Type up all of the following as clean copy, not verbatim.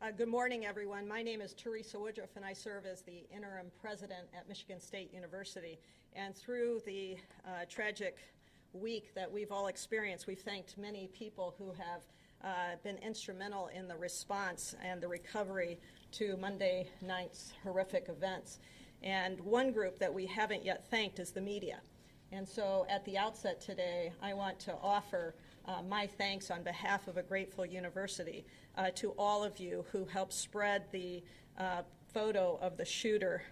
Good morning, everyone. My name is Teresa Woodruff, and I serve as the interim president at Michigan State University. And through the tragic week that we've all experienced, we've thanked many people who have been instrumental in the response and the recovery to Monday night's horrific events. And one group that we haven't yet thanked is the media. And so at the outset today, I want to offer my thanks on behalf of a grateful university to all of you who helped spread the photo of the shooter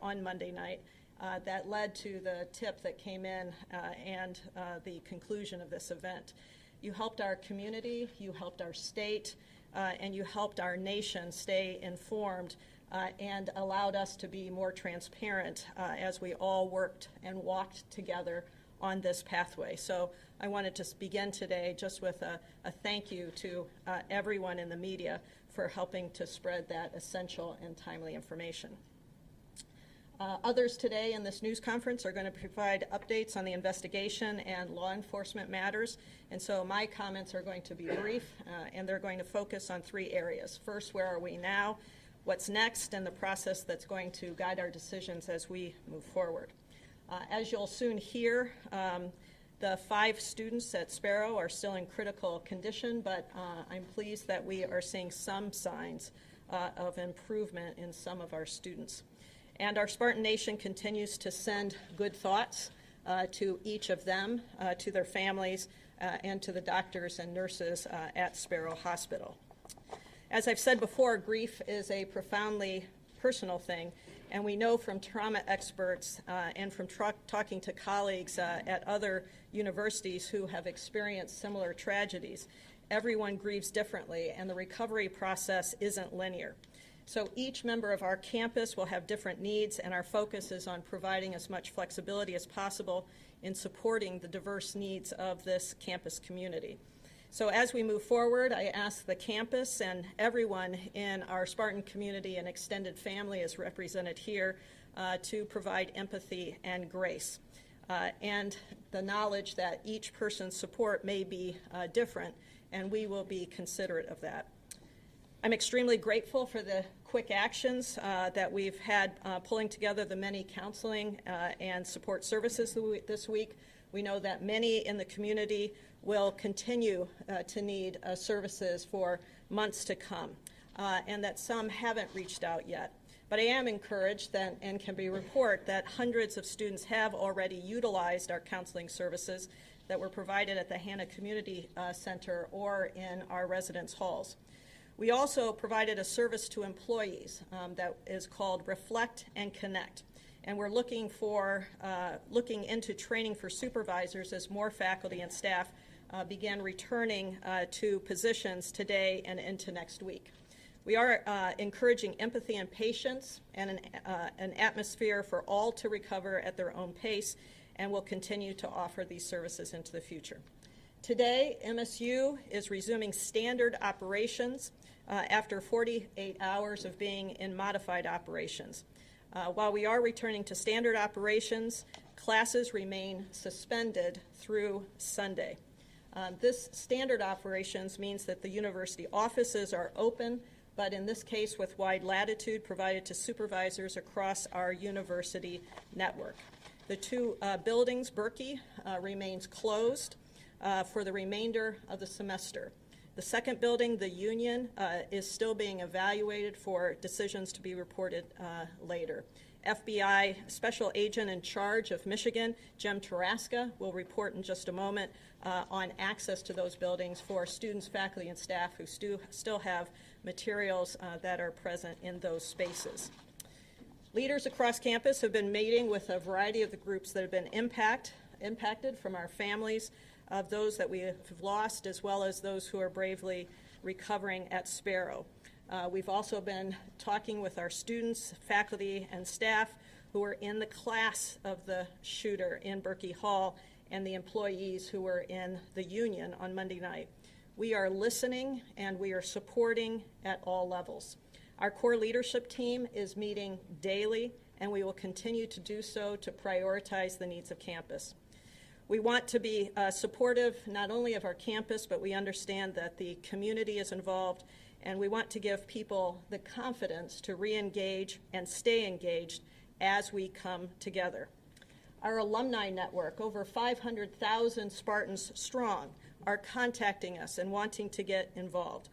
on Monday night that led to the tip that came in and the conclusion of this event. You helped our community, you helped our state, and you helped our nation stay informed and allowed us to be more transparent as we all worked and walked together on this pathway. So I wanted to begin today just with a thank you to everyone in the media for helping to spread that essential and timely information. Others today in this news conference are going to provide updates on the investigation and law enforcement matters, and so my comments are going to be brief, and they're going to focus on three areas. First, where are we now? What's next? And the process that's going to guide our decisions as we move forward. As you'll soon hear, the 5 students at Sparrow are still in critical condition, but I'm pleased that we are seeing some signs of improvement in some of our students. And our Spartan Nation continues to send good thoughts to each of them, to their families, and to the doctors and nurses at Sparrow Hospital. As I've said before, grief is a profoundly personal thing, and we know from trauma experts and from talking to colleagues at other universities who have experienced similar tragedies, everyone grieves differently, and the recovery process isn't linear. So each member of our campus will have different needs, and our focus is on providing as much flexibility as possible in supporting the diverse needs of this campus community. So as we move forward, I ask the campus and everyone in our Spartan community and extended family as represented here to provide empathy and grace. And the knowledge that each person's support may be different, and we will be considerate of that. I'm extremely grateful for the quick actions that we've had pulling together the many counseling and support services this week. We know that many in the community will continue to need services for months to come, and that some haven't reached out yet. But I am encouraged that, and can report that hundreds of students have already utilized our counseling services that were provided at the Hannah Community Center or in our residence halls. We also provided a service to employees that is called Reflect and Connect. And we're looking into training for supervisors as more faculty and staff begin returning to positions today and into next week. We are encouraging empathy and patience and an atmosphere for all to recover at their own pace, and will continue to offer these services into the future. Today, MSU is resuming standard operations after 48 hours of being in modified operations. While we are returning to standard operations, classes remain suspended through Sunday. This standard operations means that the university offices are open, but in this case with wide latitude provided to supervisors across our university network. The 2 buildings, Berkey, remains closed for the remainder of the semester. The second building, the Union, is still being evaluated for decisions to be reported later. FBI Special Agent in charge of Michigan, Jim Taraska, will report in just a moment on access to those buildings for students, faculty, and staff who still have materials that are present in those spaces. Leaders across campus have been meeting with a variety of the groups that have been impacted, from our families of those that we have lost, as well as those who are bravely recovering at Sparrow. We've also been talking with our students, faculty, and staff who were in the class of the shooter in Berkey Hall and the employees who were in the Union on Monday night. We are listening and we are supporting at all levels. Our core leadership team is meeting daily, and we will continue to do so to prioritize the needs of campus. We want to be supportive not only of our campus, but we understand that the community is involved, and we want to give people the confidence to re-engage and stay engaged as we come together. Our alumni network, over 500,000 Spartans strong, are contacting us and wanting to get involved.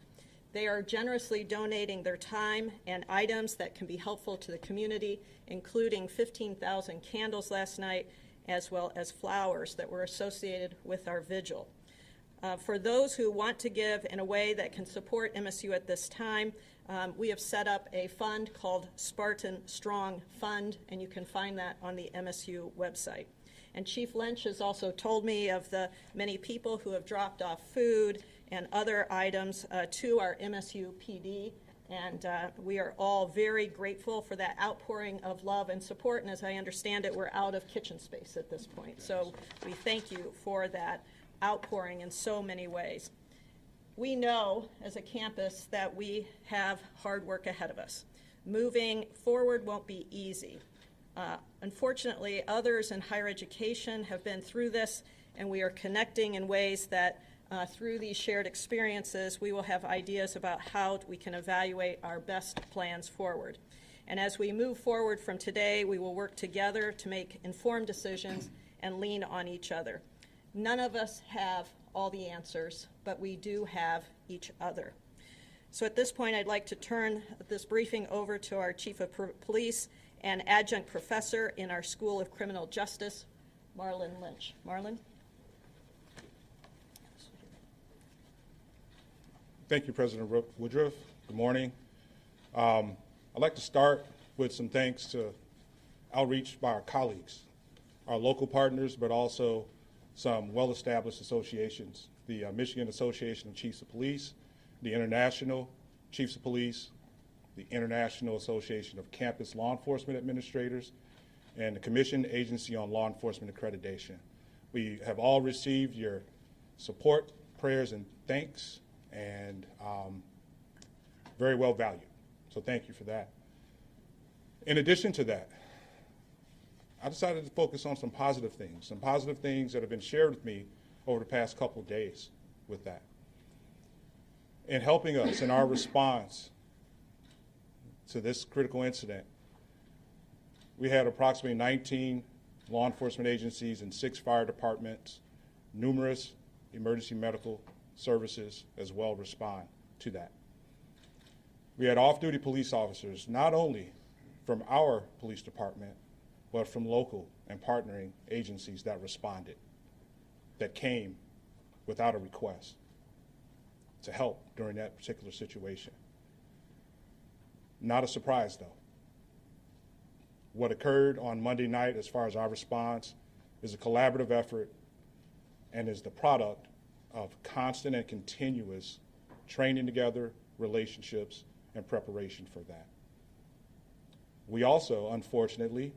They are generously donating their time and items that can be helpful to the community, including 15,000 candles last night, as well as flowers that were associated with our vigil. For those who want to give in a way that can support MSU at this time, we have set up a fund called Spartan Strong Fund, and you can find that on the MSU website. And Chief Lynch has also told me of the many people who have dropped off food and other items to our MSU PD, and we are all very grateful for that outpouring of love and support, and as I understand it, we're out of kitchen space at this point. So we thank you for that outpouring in so many ways. We know as a campus that we have hard work ahead of us. Moving forward won't be easy. Unfortunately, others in higher education have been through this, and we are connecting in ways that through these shared experiences, we will have ideas about how we can evaluate our best plans forward. And as we move forward from today, we will work together to make informed decisions and lean on each other. None of us have all the answers, but we do have each other. So at this point, I'd like to turn this briefing over to our Chief of Police and Adjunct Professor in our School of Criminal Justice, Marlon Lynch. Marlon? Thank you, President Woodruff. Good morning. I'd like to start with some thanks to outreach by our colleagues, our local partners, but also some well-established associations, the Michigan Association of Chiefs of Police, the International Chiefs of Police, the International Association of Campus Law Enforcement Administrators, and the Commission Agency on Law Enforcement Accreditation. We have all received your support, prayers, and thanks, and very well valued. So thank you for that. In addition to that, I decided to focus on some positive things that have been shared with me over the past couple of days with that. In helping us in our response to this critical incident, we had approximately 19 law enforcement agencies and 6 fire departments, numerous emergency medical services as well respond to that. We had off-duty police officers, not only from our police department, but from local and partnering agencies that responded, that came without a request to help during that particular situation. Not a surprise, though. What occurred on Monday night as far as our response is a collaborative effort and is the product of constant and continuous training together, relationships, and preparation for that. We also, unfortunately,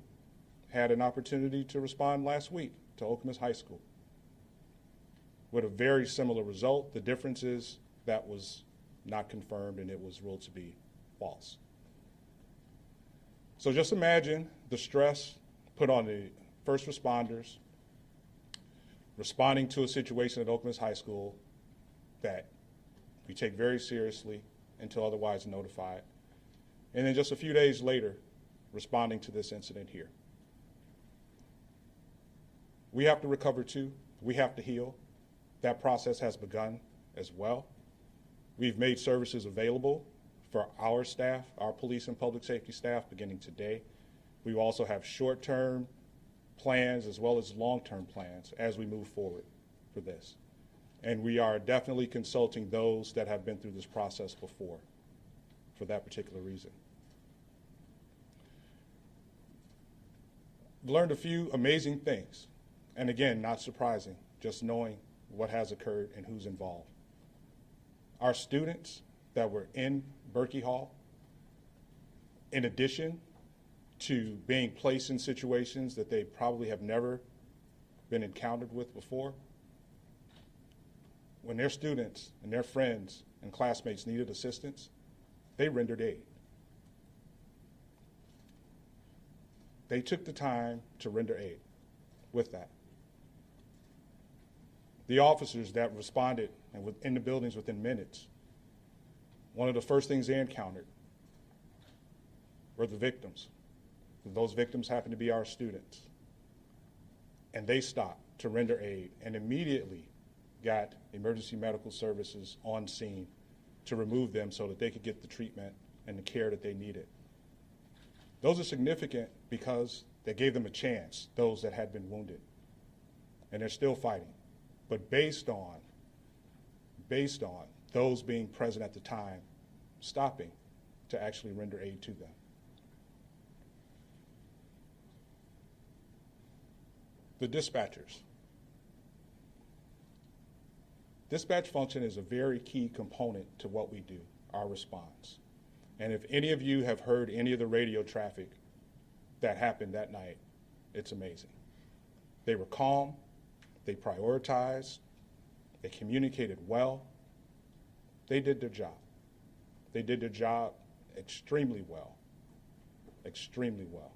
had an opportunity to respond last week to Okemos High School with a very similar result. The difference is that was not confirmed and it was ruled to be false. So just imagine the stress put on the first responders responding to a situation at Okemos High School that we take very seriously until otherwise notified. And then just a few days later, responding to this incident here. We have to recover too. We have to heal. That process has begun as well. We've made services available for our staff, our police and public safety staff, beginning today. We also have short-term plans as well as long-term plans as we move forward for this. And we are definitely consulting those that have been through this process before for that particular reason. Learned a few amazing things. And again, not surprising, just knowing what has occurred and who's involved. Our students that were in Berkey Hall, in addition to being placed in situations that they probably have never been encountered with before, when their students and their friends and classmates needed assistance, they rendered aid. They took the time to render aid with that. The officers that responded and were in the buildings within minutes one of the first things they encountered were the victims. Those victims happened to be our students. And they stopped to render aid and immediately got emergency medical services on scene to remove them so that they could get the treatment and the care that they needed. Those are significant because they gave them a chance, those that had been wounded. And they're still fighting. But based on those being present at the time, stopping to actually render aid to them. The dispatchers. Dispatch function is a very key component to what we do, our response. And if any of you have heard any of the radio traffic that happened that night, it's amazing. They were calm, they prioritized, they communicated well, they did their job. They did their job extremely well, extremely well.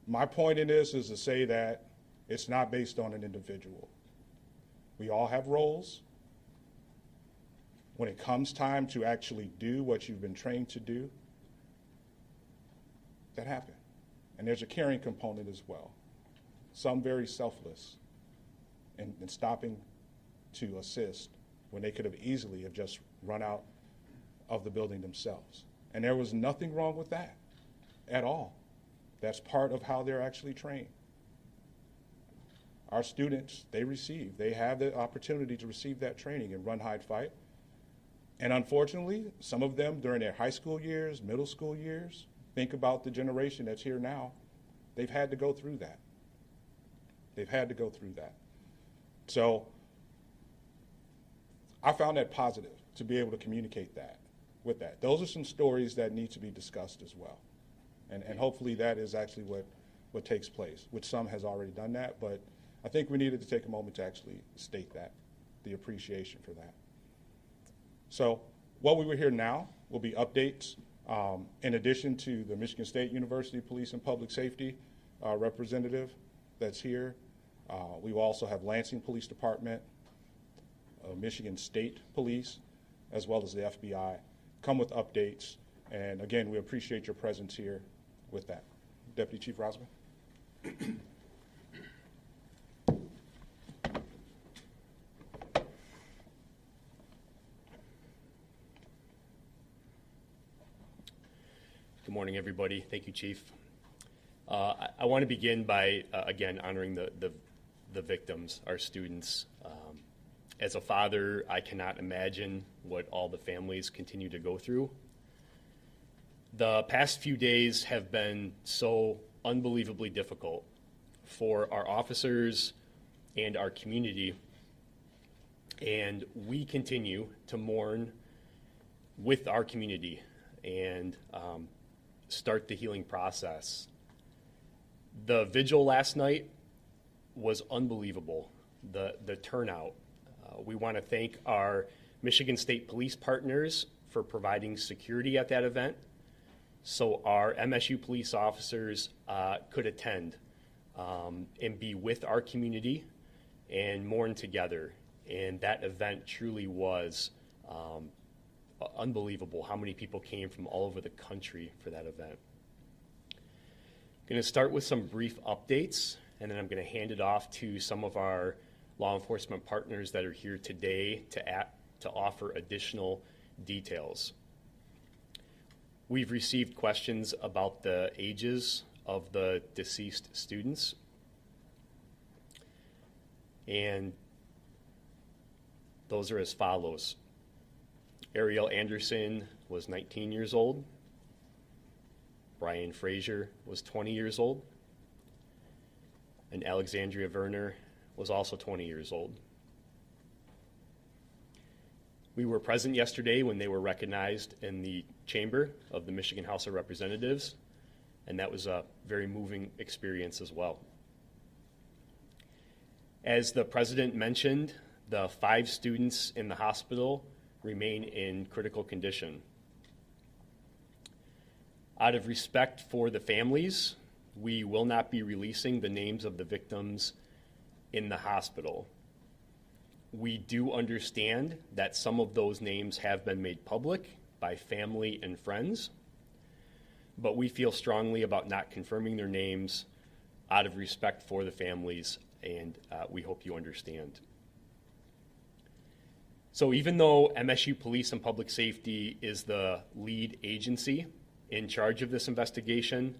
My point in this is to say that it's not based on an individual. We all have roles. When it comes time to actually do what you've been trained to do, that happened. And there's a caring component as well. Some very selfless in stopping to assist when they could have easily have just run out of the building themselves. And there was nothing wrong with that at all. That's part of how they're actually trained. Our students, they have the opportunity to receive that training in run, hide, fight. And unfortunately, some of them during their high school years, middle school years, think about the generation that's here now, they've had to go through that. They've had to go through that. So I found that positive to be able to communicate that with that. Those are some stories that need to be discussed as well. And hopefully that is actually what takes place, which some has already done that, but I think we needed to take a moment to actually state that, the appreciation for that. So what we will hear now will be updates in addition to the Michigan State University Police and Public Safety representative that's here. We will also have Lansing Police Department, Michigan State Police, as well as the FBI come with updates. And again, we appreciate your presence here with that. Deputy Chief Rosman. Good morning, everybody. Thank you, Chief. I want to begin by, again, honoring the victims, our students. As a father, I cannot imagine what all the families continue to go through. The past few days have been so unbelievably difficult for our officers and our community, and we continue to mourn with our community and start the healing process. The vigil last night was unbelievable, the turnout. We want to thank our Michigan State Police partners for providing security at that event, so our MSU police officers could attend and be with our community and mourn together. And that event truly was unbelievable how many people came from all over the country for that event. I'm going to start with some brief updates, and then I'm going to hand it off to some of our law enforcement partners that are here today to offer additional details. We've received questions about the ages of the deceased students, and those are as follows. Ariel Anderson was 19 years old. Brian Frazier was 20 years old. And Alexandria Werner was also 20 years old. We were present yesterday when they were recognized in the chamber of the Michigan House of Representatives, and that was a very moving experience as well. As the president mentioned, the 5 students in the hospital remain in critical condition. Out of respect for the families, we will not be releasing the names of the victims in the hospital. We do understand that some of those names have been made public by family and friends, but we feel strongly about not confirming their names out of respect for the families, and we hope you understand. So even though MSU Police and Public Safety is the lead agency in charge of this investigation,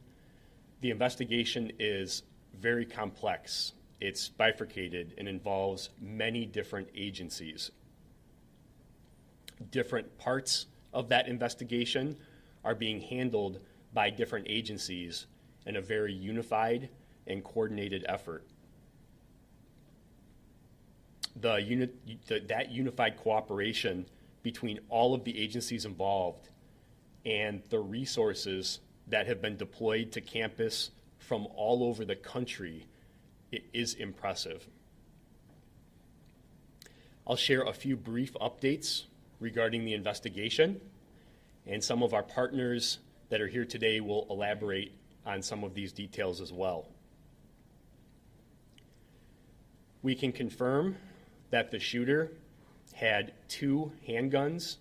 the investigation is very complex. It's bifurcated and involves many different agencies. Different parts of that investigation are being handled by different agencies in a very unified and coordinated effort. That unified cooperation between all of the agencies involved and the resources that have been deployed to campus from all over the country is impressive. I'll share a few brief updates regarding the investigation, and some of our partners that are here today will elaborate on some of these details as well. We can confirm that the shooter had 2 handguns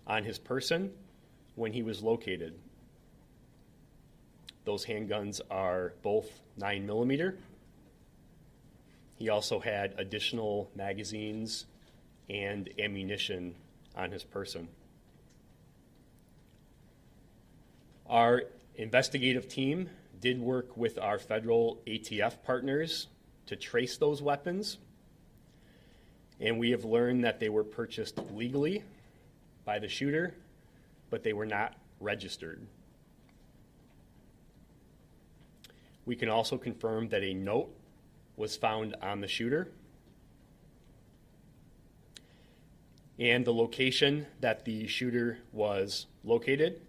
on his person when he was located. Those handguns are both 9mm. He also had additional magazines and ammunition on his person. Our investigative team did work with our federal ATF partners to trace those weapons, and we have learned that they were purchased legally by the shooter, but they were not registered. We can also confirm that a note was found on the shooter, and the location that the shooter was located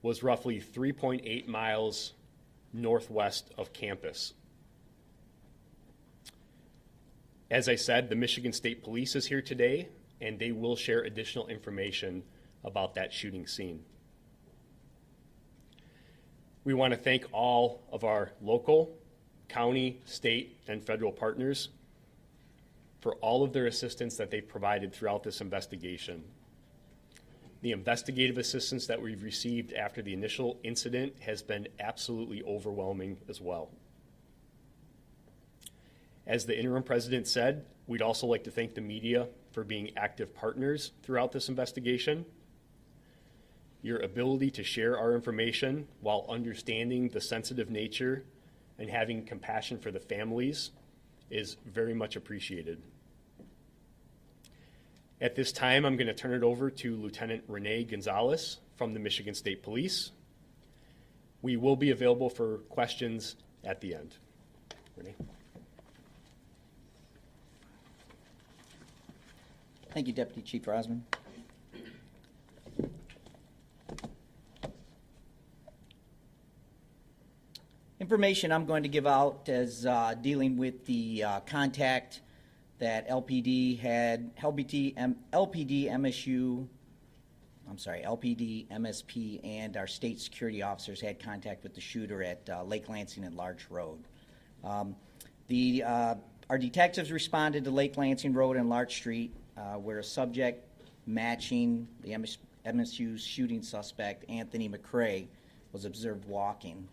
was roughly 3.8 miles northwest of campus. As I said, the Michigan State Police is here today, and they will share additional information about that shooting scene. We want to thank all of our local, county, state, and federal partners for all of their assistance that they've provided throughout this investigation. The investigative assistance that we've received after the initial incident has been absolutely overwhelming as well. As the interim president said, we'd also like to thank the media for being active partners throughout this investigation. Your ability to share our information while understanding the sensitive nature and having compassion for the families is very much appreciated. At this time, I'm going to turn it over to Lieutenant Renee Gonzalez from the Michigan State Police. We will be available for questions at the end. Renee. Thank you, Deputy Chief Rosman. Information I'm going to give out is dealing with the contact that LPD, MSP, and our state security officers had contact with the shooter at Lake Lansing and Larch Road. Our detectives responded to Lake Lansing Road and Larch Street, where a subject matching the MSU's shooting suspect, Anthony McCrae, was observed walking.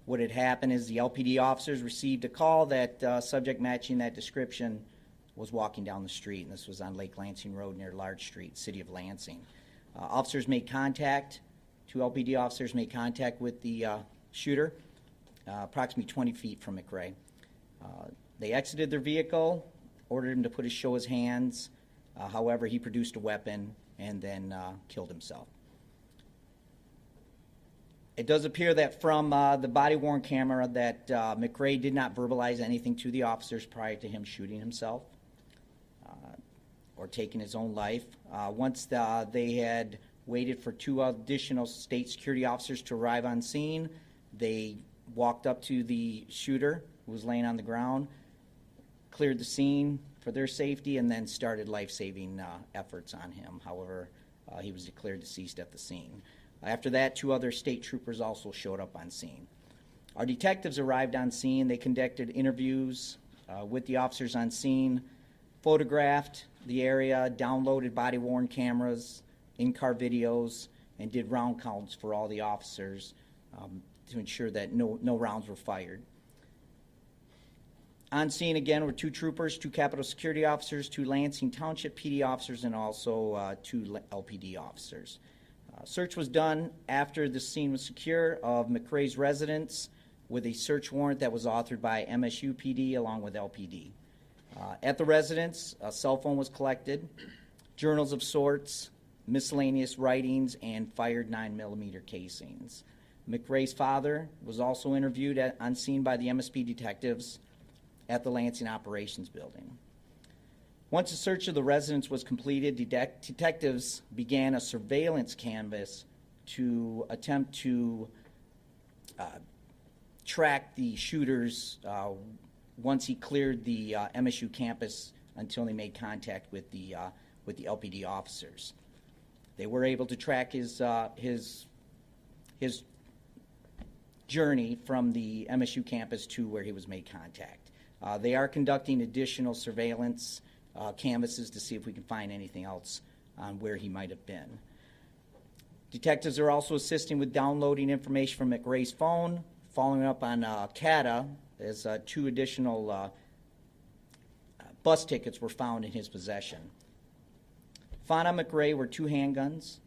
What had happened is the LPD officers received a call that subject matching that description was walking down the street, and this was on Lake Lansing Road near Larch Street, city of Lansing. Officers made contact, 2 LPD officers made contact with the shooter, approximately 20 feet from McCrae. They exited their vehicle, ordered him to show his hands. However, he produced a weapon and then killed himself. It does appear that from the body-worn camera that McCrae did not verbalize anything to the officers prior to him shooting himself or taking his own life. Once they had waited for 2 additional state security officers to arrive on scene, they walked up to the shooter who was laying on the ground, cleared the scene for their safety, and then started life-saving efforts on him. However, he was declared deceased at the scene. After that, 2 other state troopers also showed up on scene. Our detectives arrived on scene. They conducted interviews with the officers on scene, photographed the area, downloaded body-worn cameras, in-car videos, and did round counts for all the officers to ensure that no rounds were fired. On scene again were 2 troopers, 2 Capitol Security officers, 2 Lansing Township PD officers, and also 2 LPD officers. Search was done after the scene was secure of McRae's residence with a search warrant that was authored by MSU PD along with LPD. At the residence, a cell phone was collected, journals of sorts, miscellaneous writings, and fired 9mm casings. McRae's father was also interviewed on scene by the MSP detectives at the Lansing Operations Building. Once the search of the residence was completed, detectives began a surveillance canvass to attempt to track the shooters once he cleared the MSU campus until they made contact with the LPD officers. They were able to track his journey from the MSU campus to where he was made contact. They are conducting additional surveillance canvasses to see if we can find anything else on where he might have been. Detectives are also assisting with downloading information from McRae's phone, following up on CATA, as 2 additional bus tickets were found in his possession. Found on McRae were 2 handguns,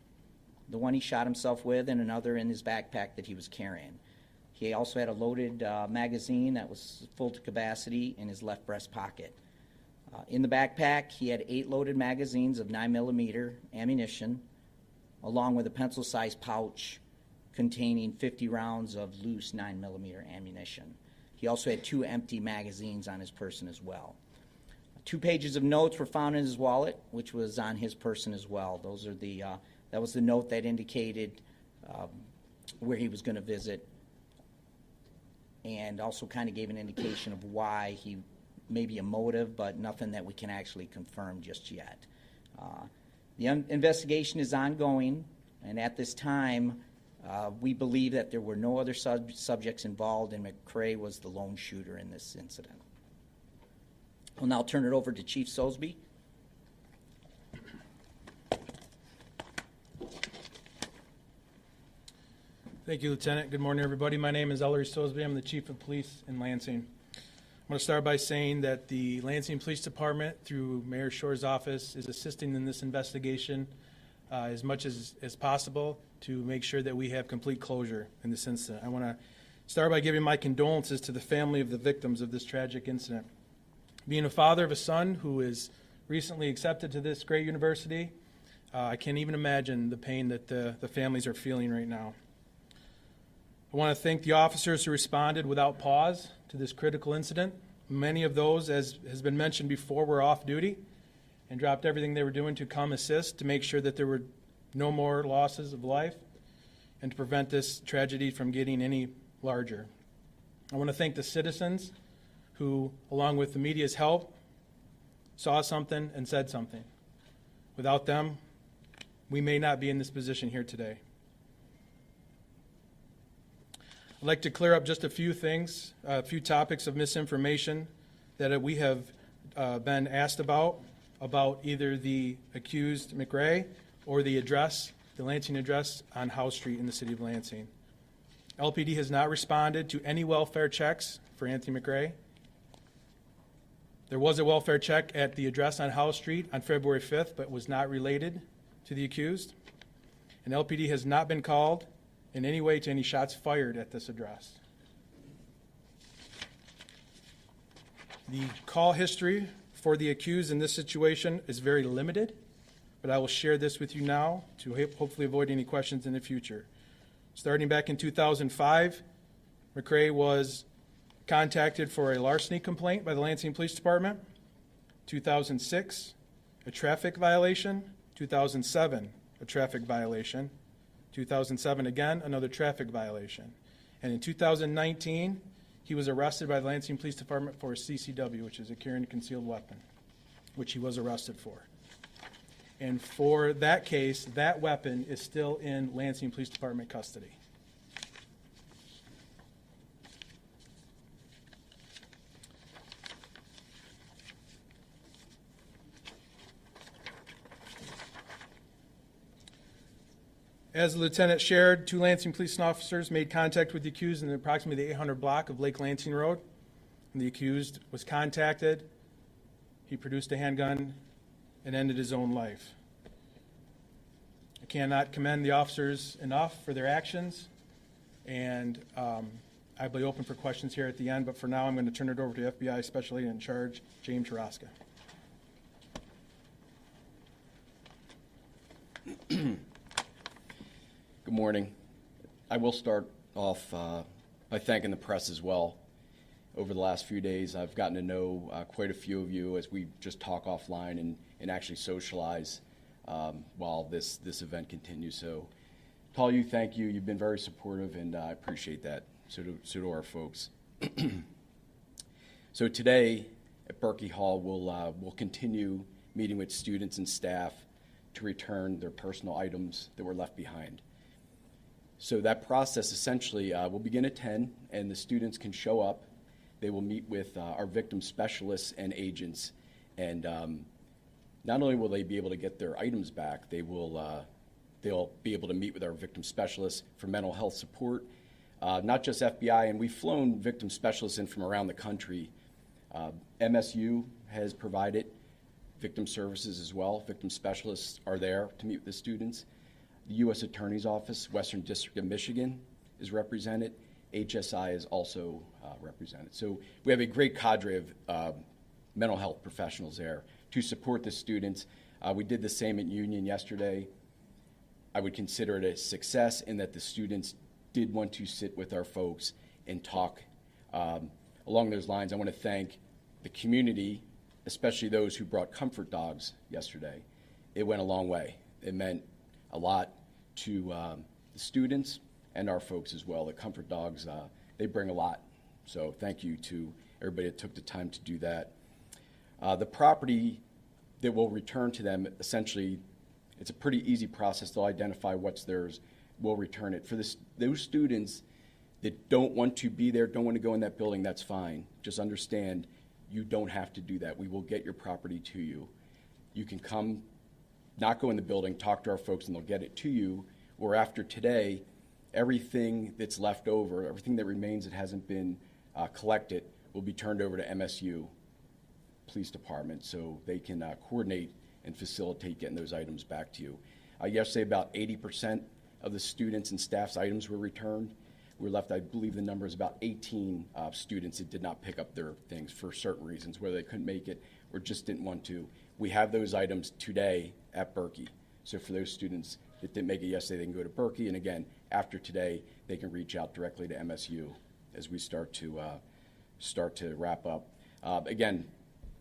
the one he shot himself with and another in his backpack that he was carrying. He also had a loaded magazine that was full to capacity in his left breast pocket. In the backpack, he had 8 loaded magazines of 9mm ammunition, along with a pencil-sized pouch containing 50 rounds of loose 9mm ammunition. He also had 2 empty magazines on his person as well. 2 pages of notes were found in his wallet, which was on his person as well. Those are that was the note that indicated where he was going to visit, and also kind of gave an indication of why he maybe a motive, but nothing that we can actually confirm just yet. The investigation is ongoing, and at this time, we believe that there were no other subjects involved, and McRae was the lone shooter in this incident. I'll now turn it over to Chief Sosby. Thank you, Lieutenant. Good morning, everybody. My name is Ellery Sosby. I'm the Chief of Police in Lansing. I'm going to start by saying that the Lansing Police Department, through Mayor Shore's office, is assisting in this investigation as much as possible to make sure that we have complete closure in this incident. I want to start by giving my condolences to the family of the victims of this tragic incident. Being a father of a son who is recently accepted to this great university, I can't even imagine the pain that the families are feeling right now. I want to thank the officers who responded without pause to this critical incident. Many of those, as has been mentioned before, were off duty and dropped everything they were doing to come assist to make sure that there were no more losses of life and to prevent this tragedy from getting any larger. I want to thank the citizens who, along with the media's help, saw something and said something. Without them, we may not be in this position here today. I'd like to clear up just a few things, a few topics of misinformation that we have been asked about either the accused McRae or the address, the Lansing address on House Street in the city of Lansing. LPD has not responded to any welfare checks for Anthony McRae. There was a welfare check at the address on House Street on February 5th, but was not related to the accused. And LPD has not been called in any way to any shots fired at this address. The call history for the accused in this situation is very limited, but I will share this with you now to hopefully avoid any questions in the future. Starting back in 2005, McRae was contacted for a larceny complaint by the Lansing Police Department. 2006, a traffic violation. 2007, a traffic violation. 2007, again, another traffic violation. And in 2019, he was arrested by the Lansing Police Department for a CCW, which is a carrying a concealed weapon, which he was arrested for. And for that case, that weapon is still in Lansing Police Department custody. As the lieutenant shared, 2 Lansing police officers made contact with the accused in approximately the 800 block of Lake Lansing Road. When the accused was contacted, he produced a handgun and ended his own life. I cannot commend the officers enough for their actions, and I'll be open for questions here at the end, but for now I'm going to turn it over to FBI Special Agent in Charge, James Haraska. Good morning. I will start off by thanking the press as well. Over the last few days, I've gotten to know quite a few of you as we just talk offline and actually socialize while this event continues. So to all you, thank you. You've been very supportive, and I appreciate that. So do our folks. So today at Berkey Hall, we'll continue meeting with students and staff to return their personal items that were left behind. So that process essentially will begin at 10, and the students can show up. They will meet with our victim specialists and agents, and not only will they be able to get their items back, they'll be able to meet with our victim specialists for mental health support, not just FBI, and we've flown victim specialists in from around the country. MSU has provided victim services as well. Victim specialists are there to meet with the students. The U.S. Attorney's Office, Western District of Michigan, is represented. HSI is also represented. So we have a great cadre of mental health professionals there to support the students. We did the same at Union yesterday. I would consider it a success in that the students did want to sit with our folks and talk. Along those lines, I want to thank the community, especially those who brought comfort dogs yesterday. It went a long way. It meant a lot to the students and our folks as well. The comfort dogs, they bring a lot. So thank you to everybody that took the time to do that. The property that will return to them, essentially, it's a pretty easy process. They'll identify what's theirs. We'll return it. For those students that don't want to be there, don't want to go in that building, that's fine. Just understand you don't have to do that. We will get your property to you. You can come, not go in the building, talk to our folks, and they'll get it to you. Or after today, everything that's left over, everything that remains that hasn't been collected, will be turned over to MSU Police Department so they can coordinate and facilitate getting those items back to you. Yesterday, about 80% of the students and staff's items were returned. We were left, I believe the number is about 18 students that did not pick up their things for certain reasons, whether they couldn't make it or just didn't want to. We have those items today at Berkey. So for those students that didn't make it yesterday, they can go to Berkey. And again, after today, they can reach out directly to MSU as we start to wrap up. Again,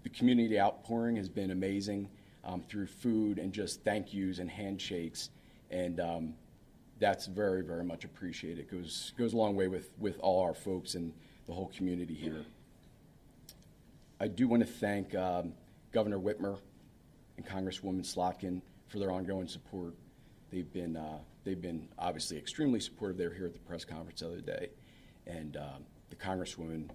the community outpouring has been amazing through food and just thank yous and handshakes. And that's very, very much appreciated. It goes a long way with all our folks and the whole community here. I do want to thank Governor Whitmer and Congresswoman Slotkin for their ongoing support. They've been obviously extremely supportive. They were here at the press conference the other day, and the Congresswoman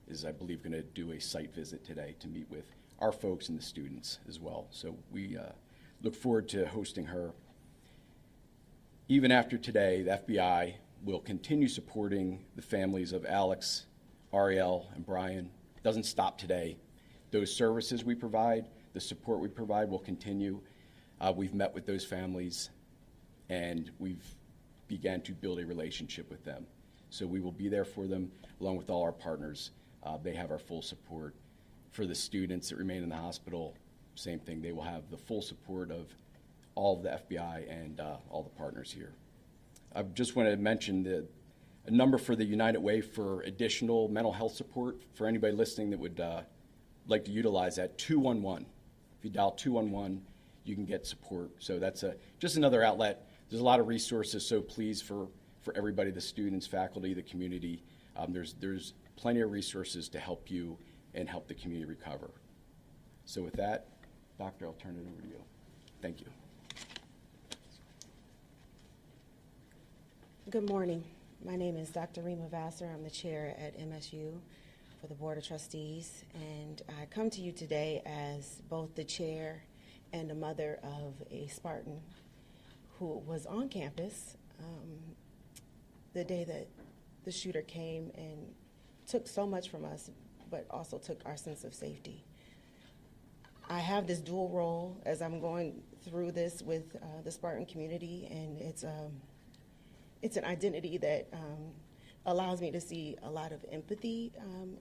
is, I believe, going to do a site visit today to meet with our folks and the students as well. So we look forward to hosting her. Even after today, the FBI will continue supporting the families of Alex, Ariel, and Brian. It doesn't stop today. Those services we provide, the support we provide will continue. We've met with those families, and we've began to build a relationship with them. So we will be there for them, along with all our partners. They have our full support. For the students that remain in the hospital, same thing. They will have the full support of all of the FBI and all the partners here. I just want to mention a number for the United Way for additional mental health support for anybody listening that would like to utilize that, 211. If you dial 211, you can get support. So that's just another outlet. There's a lot of resources, so please, for everybody, the students, faculty, the community, there's plenty of resources to help you and help the community recover. So with that, Doctor, I'll turn it over to you. Thank you. Good morning. My name is Dr. Rima Vassar. I'm the chair at MSU for the Board of Trustees, and I come to you today as both the chair and a mother of a Spartan who was on campus the day that the shooter came and took so much from us, but also took our sense of safety. I have this dual role as I'm going through this with the Spartan community, and it's an identity that allows me to see a lot of empathy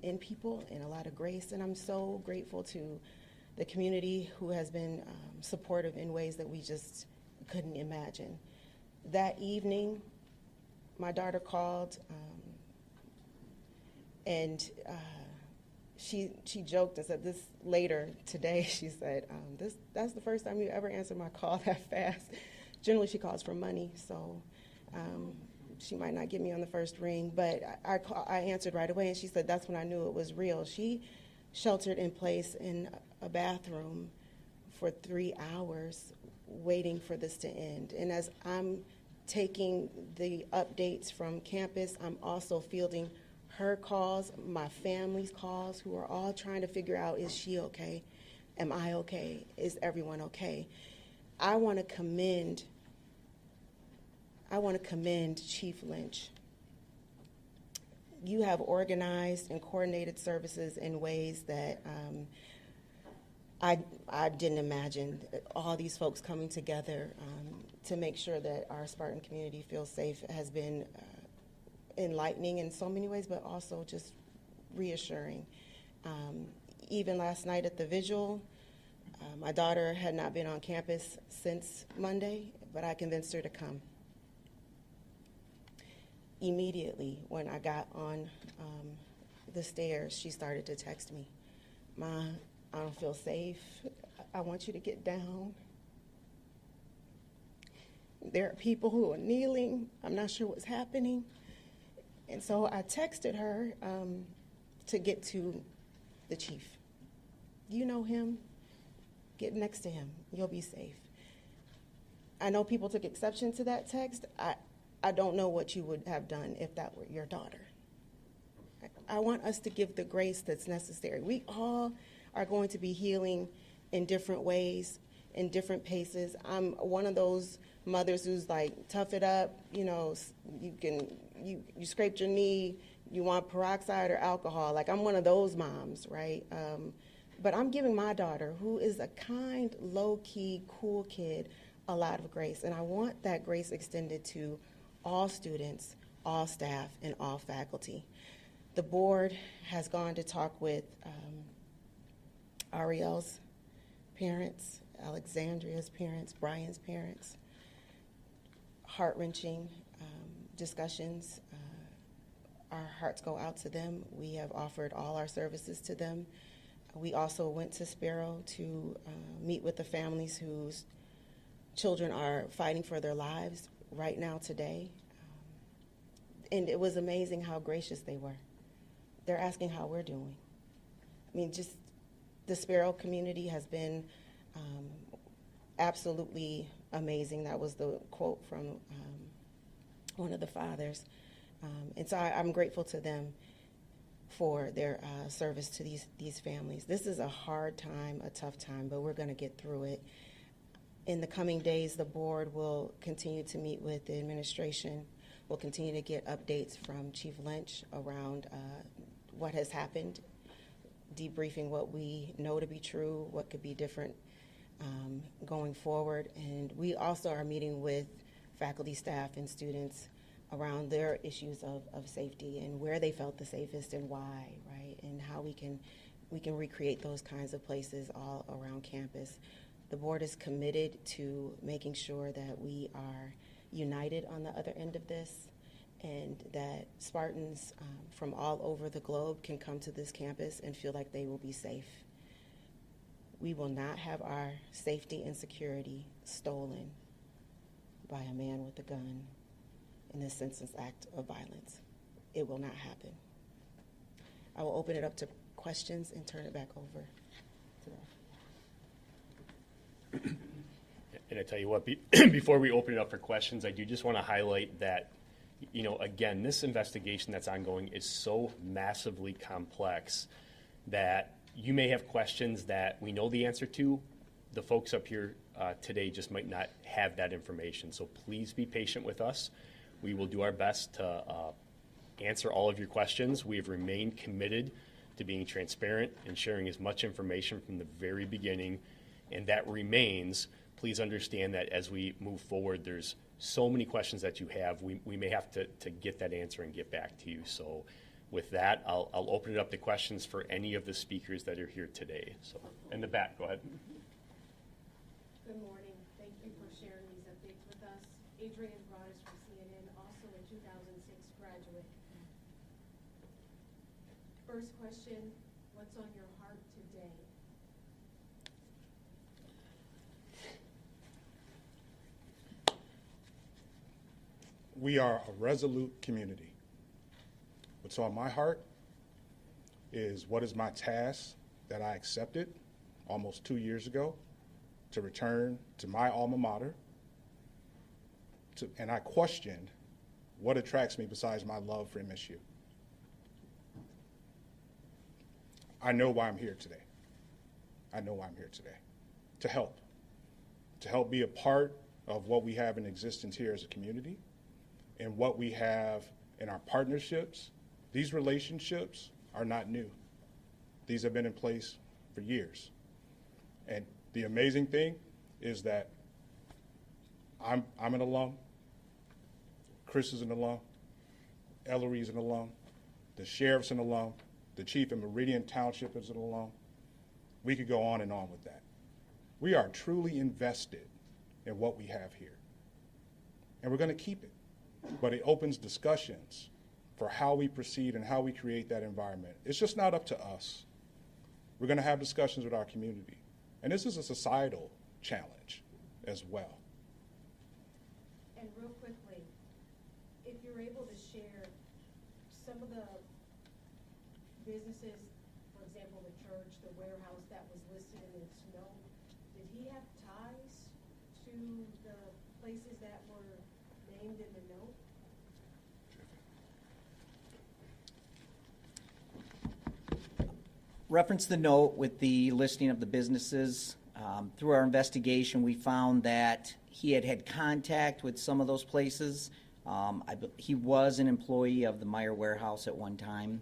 in people and a lot of grace, and I'm so grateful to the community who has been supportive in ways that we just couldn't imagine. That evening, my daughter called, and she joked and said this later today. She said, that's the first time you ever answered my call that fast. Generally, she calls for money, so she might not get me on the first ring, but I answered right away, and she said that's when I knew it was real. She sheltered in place in a bathroom for 3 hours waiting for this to end. And as I'm taking the updates from campus, I'm also fielding her calls, my family's calls, who are all trying to figure out, is she okay? Am I okay? Is everyone okay? I want to commend Chief Lynch. You have organized and coordinated services in ways that I didn't imagine. All these folks coming together to make sure that our Spartan community feels safe has been enlightening in so many ways, but also just reassuring. Even last night at the vigil, my daughter had not been on campus since Monday, but I convinced her to come. Immediately when I got on the stairs, she started to text me, "Ma, I don't feel safe. I want you to get down. There are people who are kneeling. I'm not sure what's happening." And so I texted her to get to the chief. You know him? Get next to him. You'll be safe. I know people took exception to that text. I don't know what you would have done if that were your daughter. I want us to give the grace that's necessary. We all are going to be healing in different ways, in different paces. I'm one of those mothers who's like, tough it up, you know, you scraped your knee, you want peroxide or alcohol. Like, I'm one of those moms, right? But I'm giving my daughter, who is a kind, low-key, cool kid, a lot of grace. And I want that grace extended to all students, all staff, and all faculty. The board has gone to talk with Ariel's parents, Alexandria's parents, Brian's parents. Heart-wrenching discussions. Our hearts go out to them. We have offered all our services to them. We also went to Sparrow to meet with the families whose children are fighting for their lives right now today. And it was amazing how gracious they were. They're asking how we're doing. I mean, just the Sparrow community has been absolutely amazing. That was the quote from one of the fathers. And so I'm grateful to them for their service to these families. This is a hard time, a tough time, but we're going to get through it. In the coming days, the board will continue to meet with the administration. We'll continue to get updates from Chief Lynch around what has happened, debriefing what we know to be true, what could be different going forward. And we also are meeting with faculty, staff, and students around their issues of safety and where they felt the safest and why, right? And how we can recreate those kinds of places all around campus. The board is committed to making sure that we are united on the other end of this, and that Spartans from all over the globe can come to this campus and feel like they will be safe. We will not have our safety and security stolen by a man with a gun in a senseless act of violence. It will not happen. I will open it up to questions and turn it back over to them. And I tell you what, before we open it up for questions, I do just want to highlight that, you know, again, this investigation that's ongoing is so massively complex that you may have questions that we know the answer to, the folks up here today just might not have that information. So please be patient with us. We will do our best to answer all of your questions. We have remained committed to being transparent and sharing as much information from the very beginning, and that remains. Please understand that as we move forward, there's so many questions that you have. We may have to get that answer and get back to you. So with that, I'll open it up to questions for any of the speakers that are here today. So in the back, go ahead. Good morning. Thank you for sharing these updates with us. Adrienne Broadus from CNN, also a 2006 graduate. First question, what's on your heart today? We are a resolute community. What's on my heart is what is my task that I accepted almost 2 years ago to return to my alma mater. And I questioned what attracts me besides my love for MSU. I know why I'm here today. I know why I'm here today. To help be a part of what we have in existence here as a community and what we have in our partnerships. These relationships are not new. These have been in place for years. And the amazing thing is that I'm an alum, Chris is an alum, Ellery is an alum, the sheriff's an alum, the chief in Meridian Township is an alum. We could go on and on with that. We are truly invested in what we have here. And we're going to keep it. But it opens discussions for how we proceed and how we create that environment. It's just not up to us. We're going to have discussions with our community. And this is a societal challenge as well. And real quickly, if you're able to share some of the businesses, for example, the church, the warehouse that was listed in this note, did he have ties to the places that were named in the note? Reference the note with the listing of the businesses. Through our investigation, we found that he had contact with some of those places. He was an employee of the Meyer Warehouse at one time.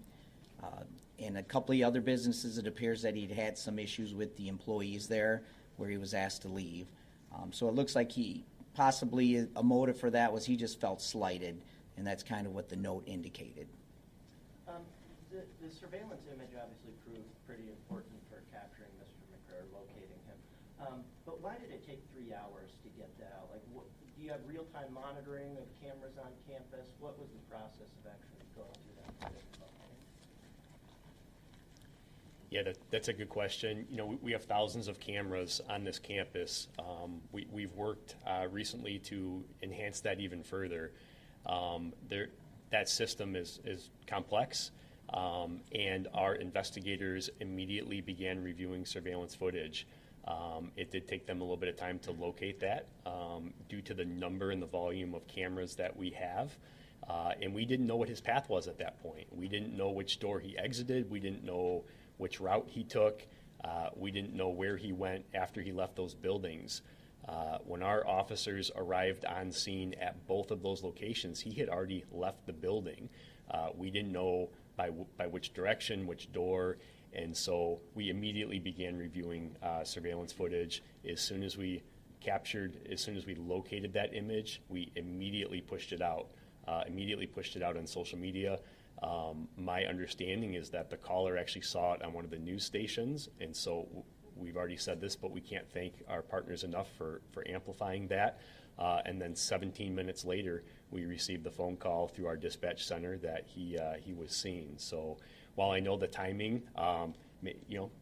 And a couple of other businesses, it appears that he'd had some issues with the employees there where he was asked to leave. So it looks like he possibly, a motive for that was he just felt slighted, and that's kind of what the note indicated. The surveillance image obviously proved pretty important for capturing Mr. McCrae, locating him. But why did it take 3 hours to get that out? Like, do you have real-time monitoring of cameras on campus? What was the process of actually going through that? Yeah, that's a good question. You know, we have thousands of cameras on this campus. We've worked recently to enhance that even further. That system is complex, and our investigators immediately began reviewing surveillance footage. It did take them a little bit of time to locate that due to the number and the volume of cameras that we have. And we didn't know what his path was at that point. We didn't know which door he exited. We didn't know which route he took. We didn't know where he went after he left those buildings. When our officers arrived on scene at both of those locations, he had already left the building. We didn't know by which direction, which door, and so we immediately began reviewing surveillance footage. As soon as we located that image, we immediately pushed it out on social media. My understanding is that the caller actually saw it on one of the news stations, and so we've already said this, but we can't thank our partners enough for amplifying that. And then 17 minutes later, we received the phone call through our dispatch center that he was seen. So while I know the timing,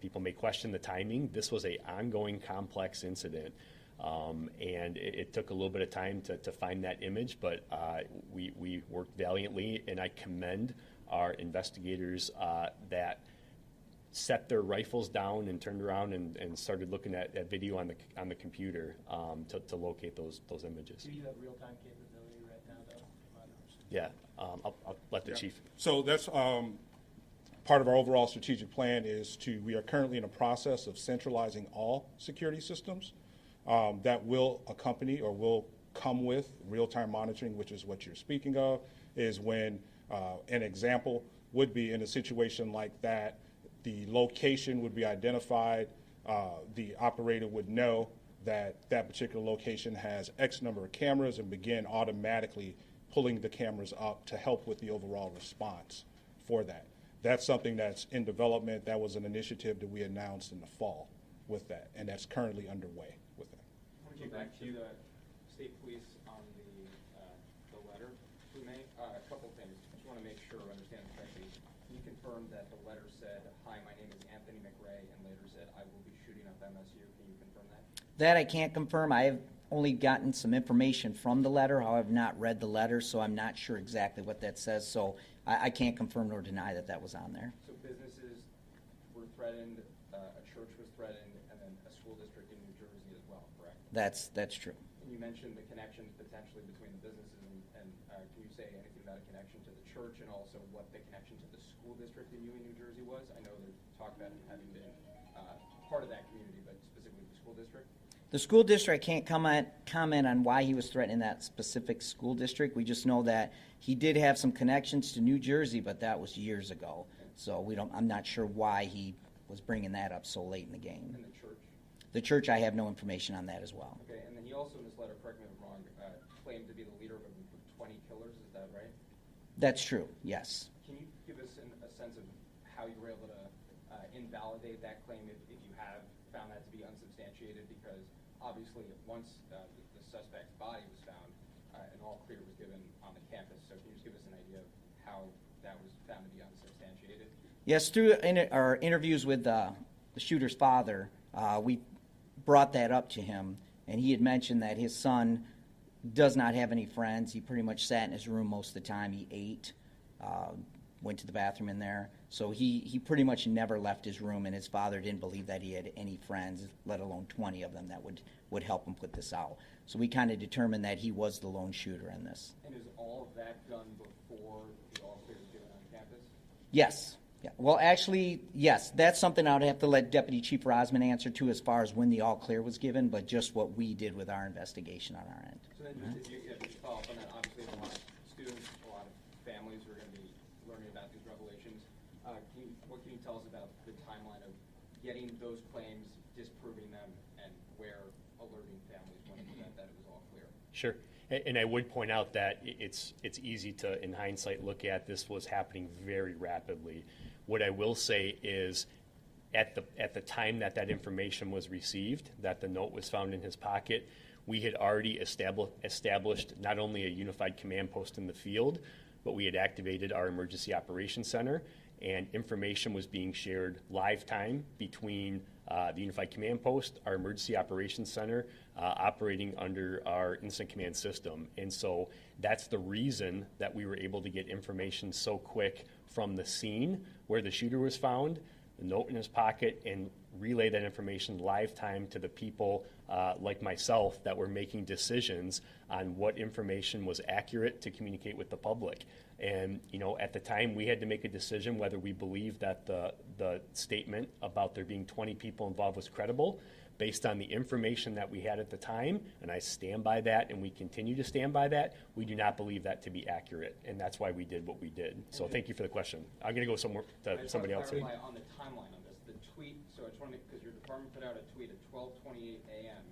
people may question the timing, this was an ongoing complex incident. And it took a little bit of time to find that image, but we worked valiantly, and I commend our investigators that set their rifles down and turned around and started looking at video on the computer to locate those images. Do you have real-time capability right now, though? Yeah, I'll let the chief. So that's part of our overall strategic plan is we are currently in a process of centralizing all security systems that will accompany or will come with real-time monitoring, which is what you're speaking of, is when an example would be in a situation like that, the location would be identified, the operator would know that that particular location has X number of cameras and begin automatically pulling the cameras up to help with the overall response for that. That's something that's in development. That was an initiative that we announced in the fall with that, and that's currently underway with that. I want to go back to the state police on the letter we made. A couple things. Just want to make sure I understand it correctly. Can you confirm that the letter said, "Hi, my name is Anthony McRae," and later said, "I will be shooting up MSU"? Can you confirm that? That I can't confirm. I have only gotten some information from the letter. I have not read the letter, so I'm not sure exactly what that says. So I can't confirm nor deny that that was on there. So businesses were threatened, a church was threatened, and then a school district in New Jersey as well, correct? That's true. And you mentioned the connections potentially between the businesses, and can you say anything about a connection to the church and also what the connection to the school district in New Jersey was? I know there's talk about it having been part of that community, but specifically the school district? The school district can't comment on why he was threatening that specific school district. We just know that he did have some connections to New Jersey, but that was years ago. So I'm not sure why he was bringing that up so late in the game. And the church? The church, I have no information on that as well. Okay, and then he also in this letter, correct me if I'm wrong, claimed to be the leader of a group of 20 killers, is that right? That's true, yes. Can you give us a sense of how you were able to invalidate that claim if you have found that to be unsubstantiated? Because obviously once the suspect's body was found, an all clear was given on the campus. So can you just give us an idea of how that was found to be unsubstantiated? Yes, through our interviews with the shooter's father, we brought that up to him, and he had mentioned that his son does not have any friends. He pretty much sat in his room most of the time. He ate, went to the bathroom in there. So he pretty much never left his room, and his father didn't believe that he had any friends, let alone 20 of them that would help him put this out. So we kind of determined that he was the lone shooter in this. And is all of that done before the all clear was given on campus? Yes. Yeah. Well, actually, yes. That's something I would have to let Deputy Chief Rosman answer to as far as when the all clear was given, but just what we did with our investigation on our end. So then just to follow up on that, obviously a lot of students, a lot of families are going to be learning about these revelations. What can you tell us about the timeline of getting those claims, disproving them, and where alerting families when that it was all clear? Sure. And I would point out that it's easy to, in hindsight, look at this was happening very rapidly. What I will say is at the time that information was received, that the note was found in his pocket, we had already established not only a unified command post in the field, but we had activated our emergency operations center, and information was being shared live time between the unified command post, our emergency operations center, operating under our incident command system. And so that's the reason that we were able to get information so quick from the scene where the shooter was found, the note in his pocket, and relay that information live time to the people like myself that were making decisions on what information was accurate to communicate with the public. And, at the time, we had to make a decision whether we believed that the statement about there being 20 people involved was credible based on the information that we had at the time, and I stand by that, and we continue to stand by that. We do not believe that to be accurate, and that's why we did what we did. So thank you for the question. I'm going to go somewhere to somebody else. I just want to clarify on the timeline on this. The tweet, so I just want to make, because your department put out a tweet at 12:28 a.m.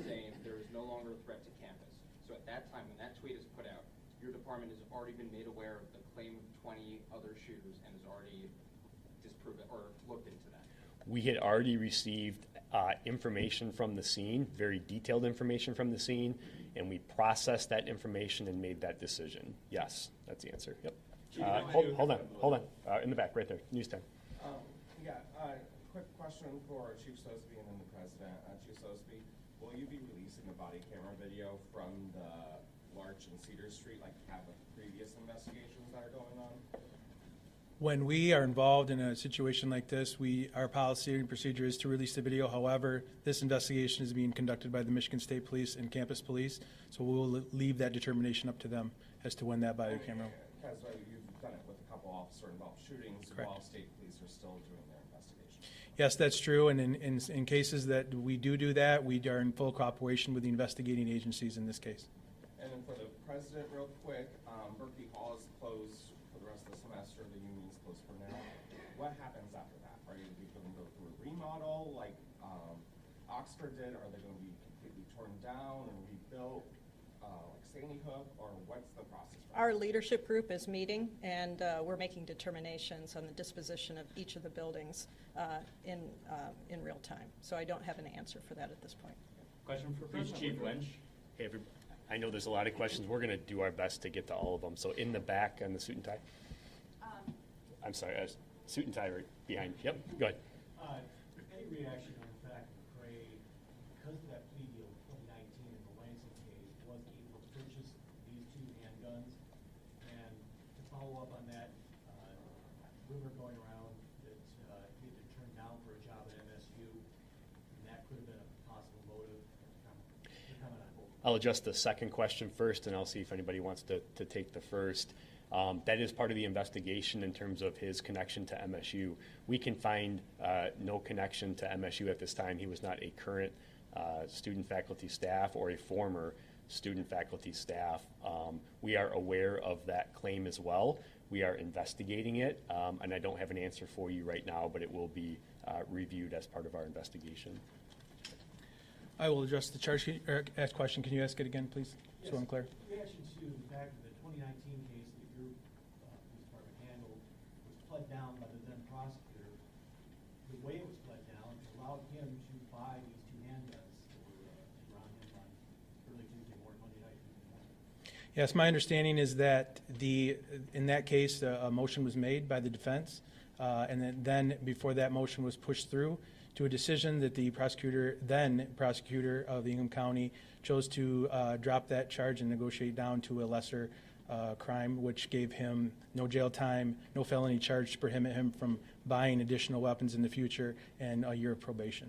saying there is no longer a threat to campus. So at that time, when that tweet is put out, your department has already been made aware of the claim of 20 other shooters and has already disproved it or looked into that. We had already received information from the scene, very detailed information from the scene, and we processed that information and made that decision. Yes, that's the answer. Yep. Hold on. In the back, right there. News 10. Quick question for Chief Sosebee and then the President. Chief Sosebee, will you be releasing the body camera video from the Larch and Cedar Street, like have with previous investigations that are going on? When we are involved in a situation like this, our policy and procedure is to release the video. However, this investigation is being conducted by the Michigan State Police and Campus Police, so we'll leave that determination up to them as to when that body camera. Because you've done it with a couple officer-involved shootings Correct. while state police are still doing their investigation. Yes, that's true, and in cases that we do that, we are in full cooperation with the investigating agencies in this case. And then for the president, real quick, Berkeley Hall is closed for the rest of the semester. The union's closed for now. What happens after that? Are you going to go through a remodel like Oxford did? Are they going to be completely torn down and rebuilt like Sandy Hook? Or what's the process? Our leadership group is meeting, and we're making determinations on the disposition of each of the buildings in real time. So I don't have an answer for that at this point. Question for Chief Lynch. Hey, I know there's a lot of questions. We're going to do our best to get to all of them. So in the back on the suit and tie. I'm sorry, suit and tie right behind. Yep, go ahead. Any reaction on the fact that McRae, because of that plea deal in 2019 in the Lansing case, wasn't able to purchase these two handguns? And to follow up on that, rumor going around that he had been turned down for a job at MSU, and that could have been a possible motive. Comment on both. I'll address the second question first, and I'll see if anybody wants to take the first. That is part of the investigation in terms of his connection to MSU. We can find no connection to MSU at this time. He was not a current student faculty staff or a former student faculty staff. We are aware of that claim as well. We are investigating it, and I don't have an answer for you right now, but it will be reviewed as part of our investigation. I will address the charge asked question. Can you ask it again, please, so I'm clear? Reaction to the fact that the 2019 case that your police department handled was pled down by the then prosecutor. The way it was pled down allowed him to buy these two handguns that were around him on early Tuesday morning, Monday night, Tuesday morning. Yes, my understanding is that in that case, a motion was made by the defense, and then before that motion was pushed through to a decision that the then prosecutor of the Ingham County chose to drop that charge and negotiate down to a lesser crime, which gave him no jail time, no felony charge to prohibit him from buying additional weapons in the future, and a year of probation.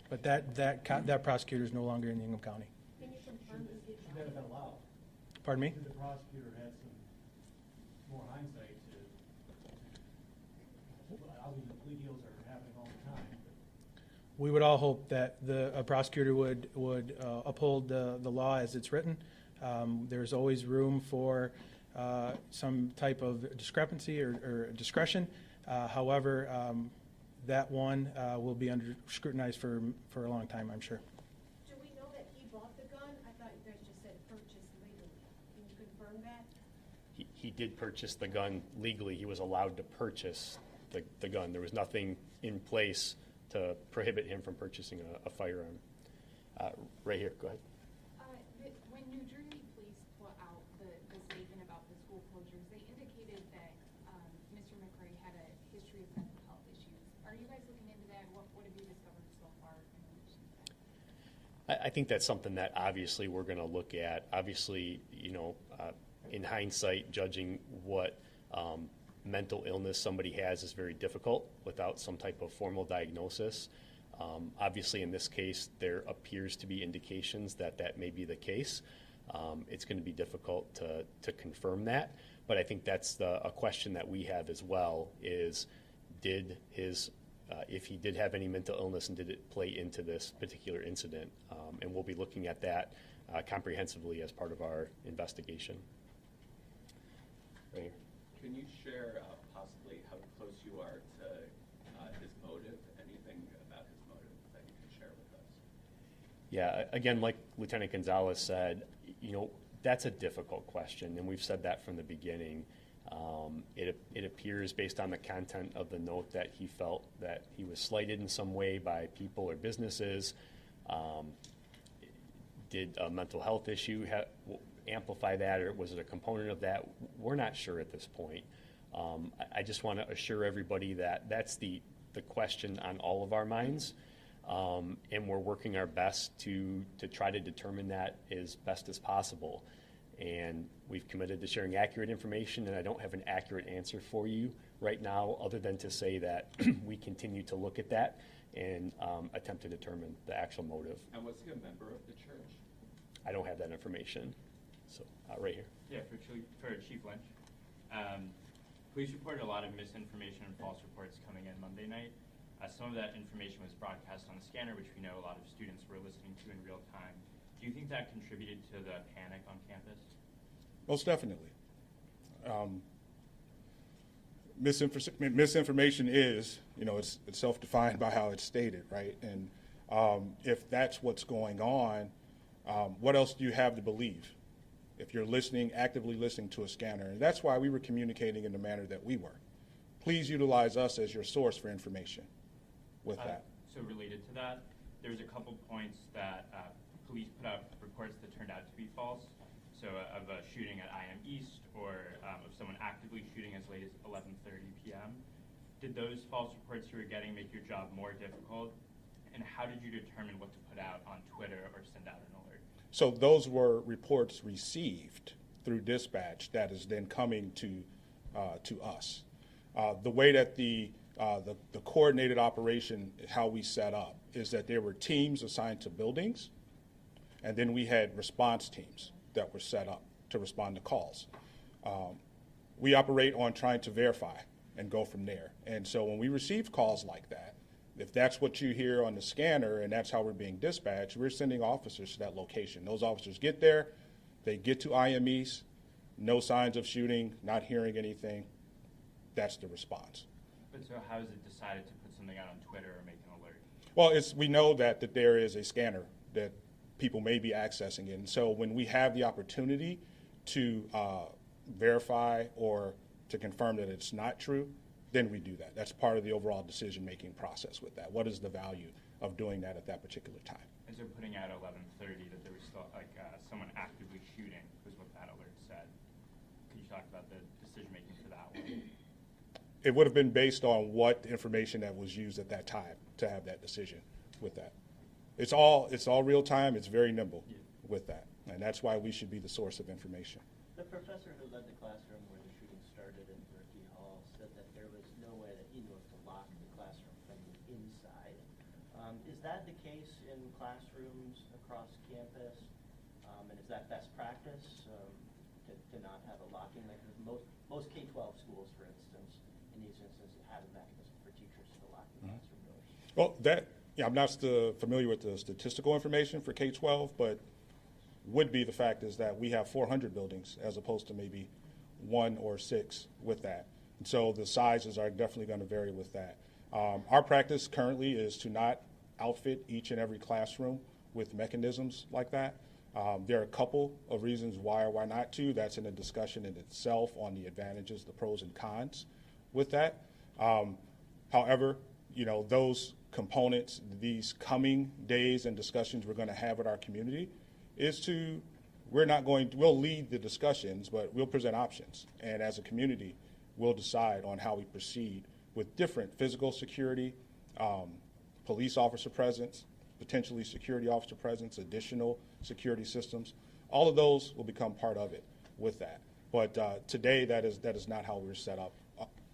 But that prosecutor is no longer in the Ingham County. Can you confirm this? Should that have been allowed? Pardon me? Should the prosecutor had some more hindsight to, obviously the plea deals are happening all the time. We would all hope that a prosecutor would uphold the law as it's written. There's always room for some type of discrepancy or discretion. However, that one will be under scrutinized for a long time, I'm sure. Do we know that he bought the gun? I thought you guys just said purchased legally. Can you confirm that? He did purchase the gun legally. He was allowed to purchase the gun. There was nothing in place to prohibit him from purchasing a firearm. Right here, go ahead. When New Jersey Police put out the statement about the school closures, they indicated that Mr. McRae had a history of mental health issues. Are you guys looking into that? What have you discovered so far in relation to that? I think that's something that obviously we're going to look at. Obviously, in hindsight, judging what mental illness somebody has is very difficult without some type of formal diagnosis. Obviously, in this case, there appears to be indications that may be the case. It's going to be difficult to confirm that, but I think that's a question that we have as well is if he did have any mental illness and did it play into this particular incident, and we'll be looking at that comprehensively as part of our investigation. Right here. Can you share possibly how close you are to his motive? Anything about his motive that you can share with us? Yeah, again, like Lieutenant Gonzalez said, that's a difficult question, and we've said that from the beginning. It appears based on the content of the note that he felt that he was slighted in some way by people or businesses. Did a mental health issue amplify that, or was it a component of that? We're not sure at this point. I just want to assure everybody that that's the question on all of our minds, and we're working our best to try to determine that as best as possible. And we've committed to sharing accurate information, and I don't have an accurate answer for you right now other than to say that we continue to look at that and attempt to determine the actual motive. And was he a member of the church? I don't have that information. So, right here. Yeah, for Chief Lynch. Police reported a lot of misinformation and false reports coming in Monday night. Some of that information was broadcast on the scanner, which we know a lot of students were listening to in real time. Do you think that contributed to the panic on campus? Most definitely. Misinformation is, it's self-defined by how it's stated, right? And if that's what's going on, what else do you have to believe if you're actively listening to a scanner? And that's why we were communicating in the manner that we were. Please utilize us as your source for information with that. So related to that, there was a couple points that police put out reports that turned out to be false. So of a shooting at IM East, or of someone actively shooting as late as 11:30 p.m. Did those false reports you were getting make your job more difficult? And how did you determine what to put out on Twitter or send out an alert? So those were reports received through dispatch that is then coming to us. The way that the coordinated operation, how we set up, is that there were teams assigned to buildings, and then we had response teams that were set up to respond to calls. We operate on trying to verify and go from there. And so when we receive calls like that, if that's what you hear on the scanner and that's how we're being dispatched, we're sending officers to that location. Those officers get there, they get to IMEs, no signs of shooting, not hearing anything. That's the response. But so how is it decided to put something out on Twitter or make an alert? Well, we know that there is a scanner that people may be accessing it. And so when we have the opportunity to verify or to confirm that it's not true, then we do that. That's part of the overall decision-making process with that. What is the value of doing that at that particular time? And so putting out 11:30 that there was still someone actively shooting was what that alert said. Could you talk about the decision-making for that one? It would have been based on what information that was used at that time to have that decision with that. It's all real time. It's very nimble with that, and that's why we should be the source of information. The professor who led the classroom where the shooting started in Berkey Hall said that there was no way that he knew to lock the classroom from the inside. Is that the case in classrooms across campus? And is that best practice to not have a locking mechanism? Most K-12 schools, for instance, in these instances, have a mechanism for teachers to lock the classroom doors. Well, I'm not familiar with the statistical information for K-12, but would be the fact is that we have 400 buildings as opposed to maybe 1 or 6 with that. And so the sizes are definitely going to vary with that. Our practice currently is to not outfit each and every classroom with mechanisms like that. There are a couple of reasons why or why not to. That's in a discussion in itself on the advantages, the pros and cons with that. However, those components, these coming days and discussions we're going to have with our community is we'll lead the discussions, but we'll present options. And as a community, we'll decide on how we proceed with different physical security, police officer presence, potentially security officer presence, additional security systems. All of those will become part of it with that. But today, that is not how we're set up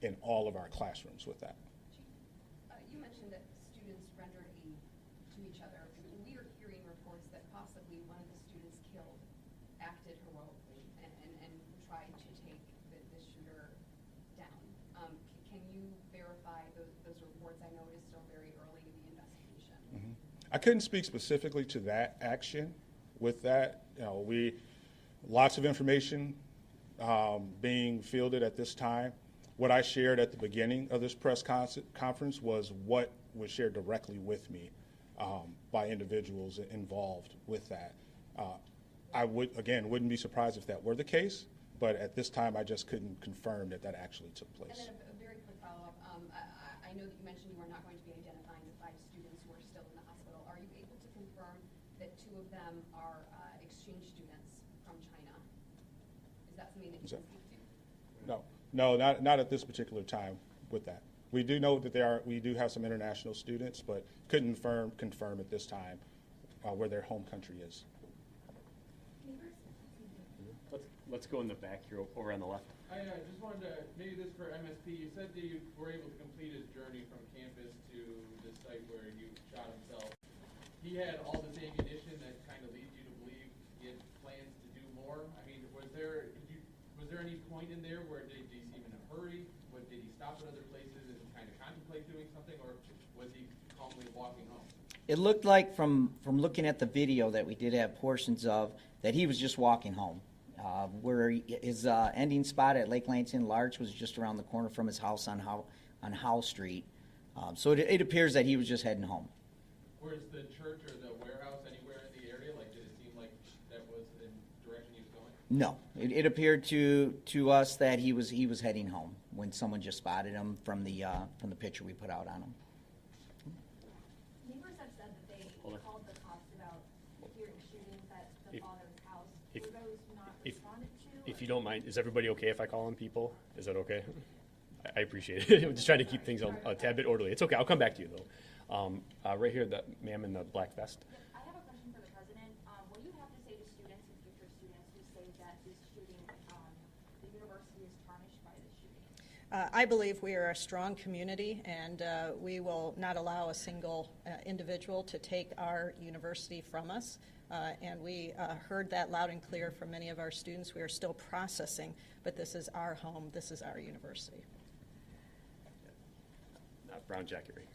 in all of our classrooms with that. You mentioned that students render aid to each other. We are hearing reports that possibly one of the students killed acted heroically and tried to take the shooter down. Can you verify those reports? I know it is still very early in the investigation. Mm-hmm. I couldn't speak specifically to that action with that. Lots of information being fielded at this time. What I shared at the beginning of this press conference was what was shared directly with me by individuals involved with that. I wouldn't be surprised if that were the case, but at this time I just couldn't confirm that actually took place. And then a very quick follow-up. I know that you mentioned you are not going to be identifying the 5 students who are still in the hospital. Are you able to confirm that 2 of them are exchange students from China? Is that something that you can speak to? No, not at this particular time with that. We do know that we do have some international students, but couldn't confirm at this time where their home country is. Let's go in the back here, over on the left. I just wanted to, maybe this for MSP, you said that you were able to complete his journey from campus to the site where he shot himself. He had all this ammunition that kind of leads you to believe he had plans to do more. I mean, was there any point in there where did you seem in a hurry stop at other places and kind of contemplate doing something, or was he calmly walking home? It looked like from looking at the video that we did have portions of, that he was just walking home. Where his ending spot at Lake Lansing Larch was just around the corner from his house on Howe Street. So it appears that he was just heading home. Where's the church or the warehouse anywhere in the area? Like, did it seem like that was the direction he was going? No, it appeared to us that he was heading home when someone just spotted him from the picture we put out on him. Neighbors have said that they called the cops about hearing shootings at the father's house. Were those not responded to? If you don't mind, is everybody okay if I call on people? Is that okay? I appreciate it. I'm just trying to keep things a tad bit orderly. It's okay. I'll come back to you, though. Right here, the ma'am in the black vest. I have a question for the president. What do you have to say to students and future students who say that this shooting, the university is tarnished by this shooting? I believe we are a strong community, and we will not allow a single individual to take our university from us. And we heard that loud and clear from many of our students. We are still processing, but this is our home. This is our university. Brown jacket right.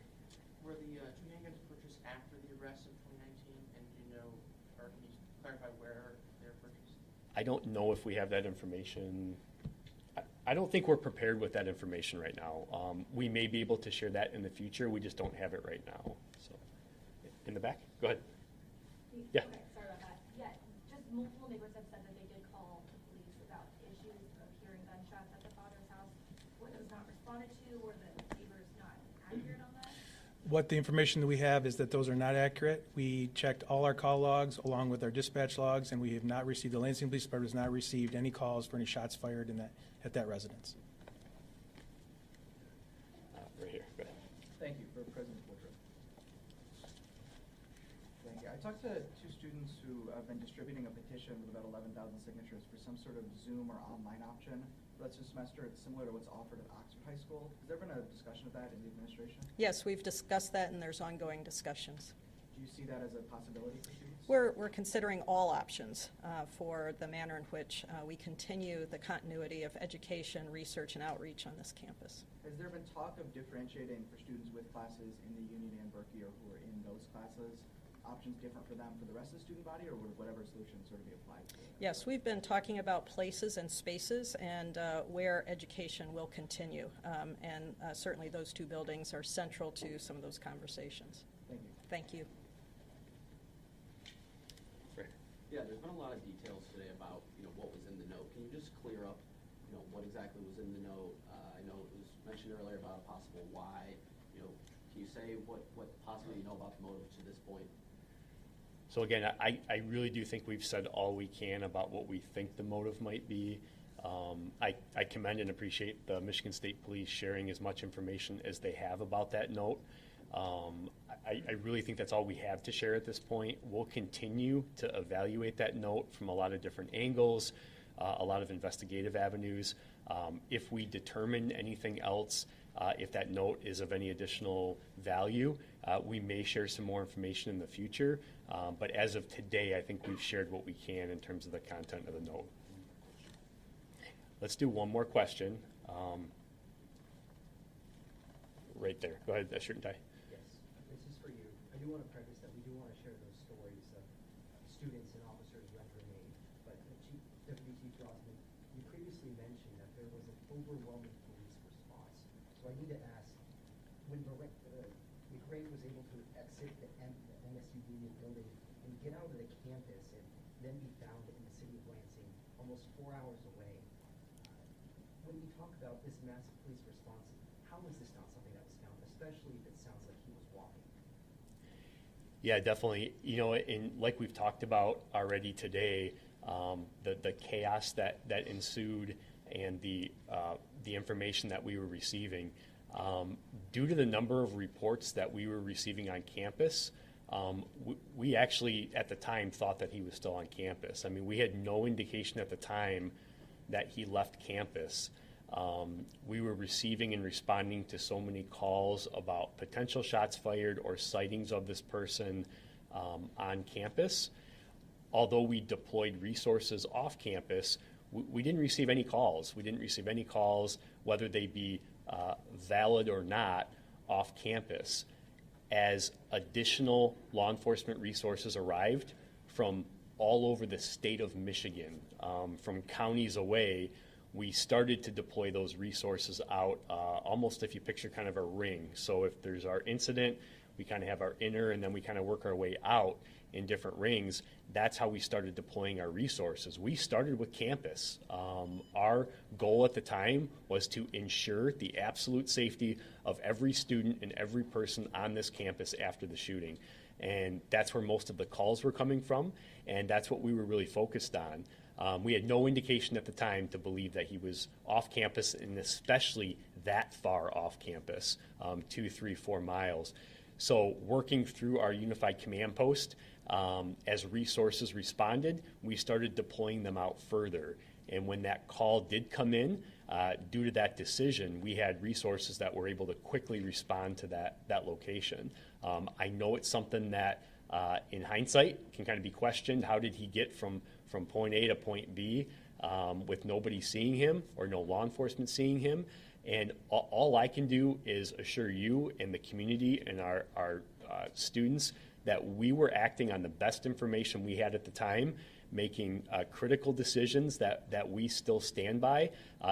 Were the two handguns purchased after the arrest in 2019, and do you know, or can you clarify where they're purchased? I don't know if we have that information. I don't think we're prepared with that information right now. We may be able to share that in the future. We just don't have it right now. So, in the back, go ahead. Yeah. Okay, sorry about that. Yeah, just multiple neighbors have said that they did call the police about issues of hearing gunshots at the father's house. Were those not responded to, or the neighbors not accurate on that? What the information that we have is that those are not accurate. We checked all our call logs along with our dispatch logs, and we have not received, the Lansing Police Department has not received any calls for any shots fired at that residence. Right here. Go ahead. Thank you, for President Woodruff. Thank you. I talked to two students who have been distributing a petition with about 11,000 signatures for some sort of Zoom or online option for this semester. It's similar to what's offered at Oxford High School. Has there been a discussion of that in the administration? Yes, we've discussed that, and there's ongoing discussions. Do you see that as a possibility for students? We're considering all options for the manner in which we continue the continuity of education, research, and outreach on this campus. Has there been talk of differentiating for students with classes in the Union and Berkey, or who are in those classes, options different for them for the rest of the student body, or would whatever solution sort of be applied to it? Yes, we've been talking about places and spaces and where education will continue. And certainly those two buildings are central to some of those conversations. Thank you. Thank you. Yeah, there's been a lot of details today about, what was in the note. Can you just clear up, what exactly was in the note? I know it was mentioned earlier about a possible why. Can you say what possibly you know about the motive to this point? So again, I really do think we've said all we can about what we think the motive might be. I commend and appreciate the Michigan State Police sharing as much information as they have about that note. I really think that's all we have to share at this point. We'll continue to evaluate that note from a lot of different angles, a lot of investigative avenues. If we determine anything else, if that note is of any additional value, we may share some more information in the future. But as of today, I think we've shared what we can in terms of the content of the note. Let's do one more question. Right there. Go ahead, shirt and tie. This is for you. I do want to preface that we do want to share those stories of students and officers rendering aid. But Chief Deputy Chief Rossman, you previously mentioned that there was an overwhelming police response. So I need to ask, when McRae was able to exit the MSU Union building and get out of the campus and then be found in the city of Lansing, almost 4 hours away, when you talk about this massive police response, how is this not something that was found, especially if it sounds like he was walking? Yeah, definitely. And like we've talked about already today, the chaos that ensued and the information that we were receiving, due to the number of reports that we were receiving on campus, we actually at the time thought that he was still on campus. I mean, we had no indication at the time that he left campus. We were receiving and responding to so many calls about potential shots fired or sightings of this person on campus. Although we deployed resources off campus, we didn't receive any calls. We didn't receive any calls, whether they be valid or not, off campus, as additional law enforcement resources arrived from all over the state of Michigan, from counties away, we started to deploy those resources out, almost if you picture kind of a ring. So if there's our incident, we kind of have our inner, and then we kind of work our way out in different rings. That's how we started deploying our resources. We started with campus. Our goal at the time was to ensure the absolute safety of every student and every person on this campus after the shooting. And that's where most of the calls were coming from, and that's what we were really focused on. We had no indication at the time to believe that he was off campus, and especially that far off campus, 2, 3, 4 miles. So working through our unified command post, as resources responded, we started deploying them out further. And when that call did come in, due to that decision, we had resources that were able to quickly respond to that location. I know it's something that, in hindsight, can kind of be questioned. How did he get from point A to point B with nobody seeing him or no law enforcement seeing him? And all I can do is assure you and the community and our students that we were acting on the best information we had at the time, making critical decisions that we still stand by,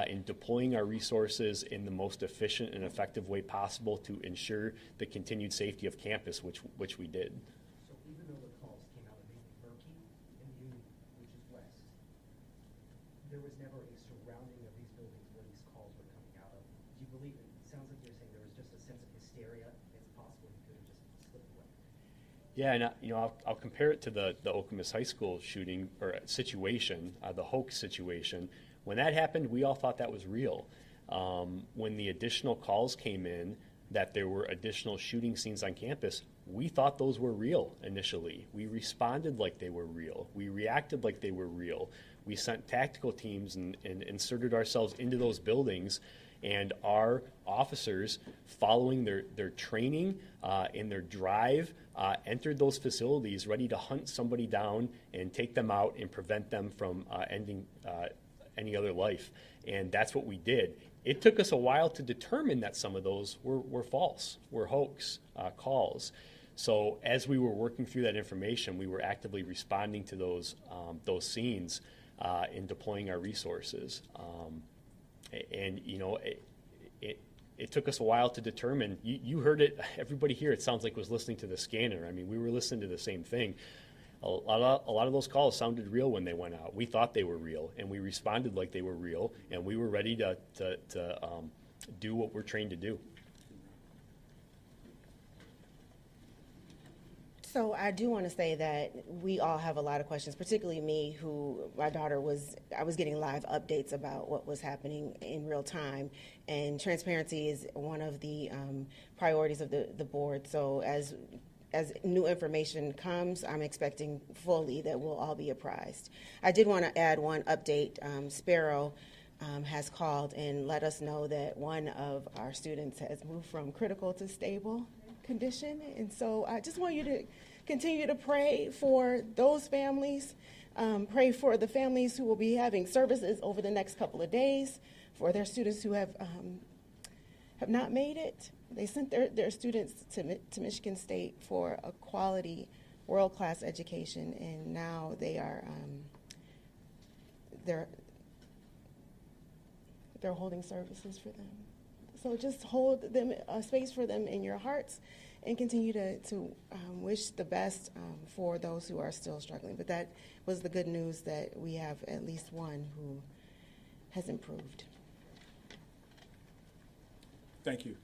in deploying our resources in the most efficient and effective way possible to ensure the continued safety of campus, which we did. So even though the calls came out of maybe Berkey in the Union, which is west, there was never a surrounding of these buildings where these calls were coming out of. Do you believe it? It sounds like you're saying there was just a sense of hysteria. It's possible you could have just slipped away. Yeah, and I'll compare it to the Okemos High School shooting or situation, the hoax situation. When that happened, we all thought that was real. When the additional calls came in that there were additional shooting scenes on campus, we thought those were real initially. We responded like they were real. We reacted like they were real. We sent tactical teams and inserted ourselves into those buildings, and our officers, following their training and their drive, entered those facilities ready to hunt somebody down and take them out and prevent them from ending any other life. And that's what we did. It took us a while to determine that some of those were false, were hoax calls. So as we were working through that information, we were actively responding to those scenes in deploying our resources. And it took us a while to determine. You heard it. Everybody here, it sounds like, was listening to the scanner. I mean, we were listening to the same thing. A lot of those calls sounded real when they went out. We thought they were real, and we responded like they were real, and we were ready to do what we're trained to do. So I do want to say that we all have a lot of questions, particularly me, my daughter I was getting live updates about what was happening in real time, and transparency is one of the priorities of the board. So as new information comes, I'm expecting fully that we'll all be apprised. I did want to add one update. Sparrow has called and let us know that one of our students has moved from critical to stable condition. And so I just want you to continue to pray for those families, pray for the families who will be having services over the next couple of days, for their students who have not made it. They sent their students to Michigan State for a quality, world-class education, and now they're holding services for them. So just hold them a space for them in your hearts, and continue to wish the best for those who are still struggling. But that was the good news, that we have at least one who has improved. Thank you.